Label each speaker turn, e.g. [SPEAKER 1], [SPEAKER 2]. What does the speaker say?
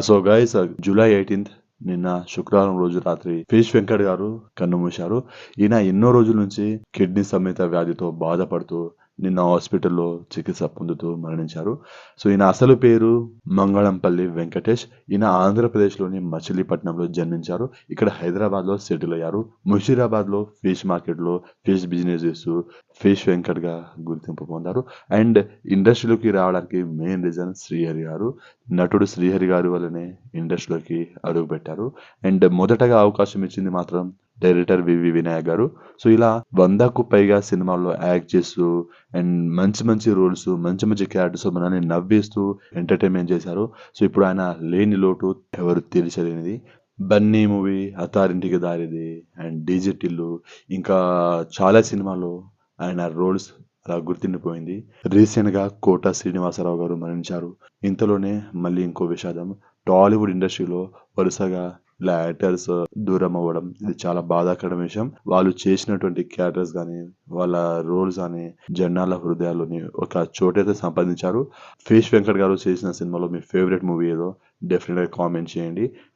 [SPEAKER 1] So guys, July 18th నిన్న శుక్రవారం రోజు రాత్రి ఫేష్ వెంకట్ గారు కన్నుమూశారు. ఈయన ఎన్నో రోజుల నుంచి కిడ్నీ సమేత వ్యాధితో బాధపడుతూ నిన్న హాస్పిటల్లో చికిత్స పొందుతూ మరణించారు. సో ఈయన అసలు పేరు మంగళంపల్లి వెంకటేష్. ఈయన ఆంధ్రప్రదేశ్లోని మచిలీపట్నంలో జన్మించారు. ఇక్కడ హైదరాబాద్లో సెటిల్ అయ్యారు. ముషీరాబాద్లో ఫిష్ మార్కెట్లో ఫిష్ బిజినెస్ చేస్తూ ఫిష్ వెంకట్గా గుర్తింపు పొందారు. అండ్ ఇండస్ట్రీలోకి రావడానికి మెయిన్ రీజన్ శ్రీహరి గారు. నటుడు శ్రీహరి గారి వల్లనే ఇండస్ట్రీలోకి అడుగుపెట్టారు. అండ్ మొదటగా అవకాశం ఇచ్చింది మాత్రం డైరెక్టర్ వివి వినాయక్ గారు. సో ఇలా 100కు పైగా సినిమాల్లో యాక్ట్ చేస్తూ అండ్ మంచి మంచి రోల్స్, మంచి మంచి క్యారెక్టర్స్ మనల్ని నవ్విస్తూ ఎంటర్టైన్మెంట్ చేశారు. సో ఇప్పుడు ఆయన లేని లోటు ఎవరు తీర్చలేనిది. Bunny movie, Attarintiki Daredi and DJ Tillu, ఇంకా చాలా సినిమాల్లో ఆయన రోల్స్ అలా గుర్తుండిపోయింది. రీసెంట్గా కోట శ్రీనివాసరావు గారు మరణించారు. ఇంతలోనే మళ్ళీ ఇంకో విషాదం, టాలీవుడ్ ఇండస్ట్రీలో వరుసగా ఇలా యాక్టర్స్ దూరం అవ్వడం ఇది చాలా బాధాకరమైన విషయం. వాళ్ళు చేసినటువంటి క్యారెక్టర్స్ కానీ వాళ్ళ రోల్స్ కానీ జనాల హృదయాల్లోని ఒక చోటైతే సంపాదించారు. ఫేష్ వెంకట్ గారు చేసిన సినిమాలో మీ ఫేవరెట్ మూవీ ఏదో డెఫినెట్గా కామెంట్ చేయండి.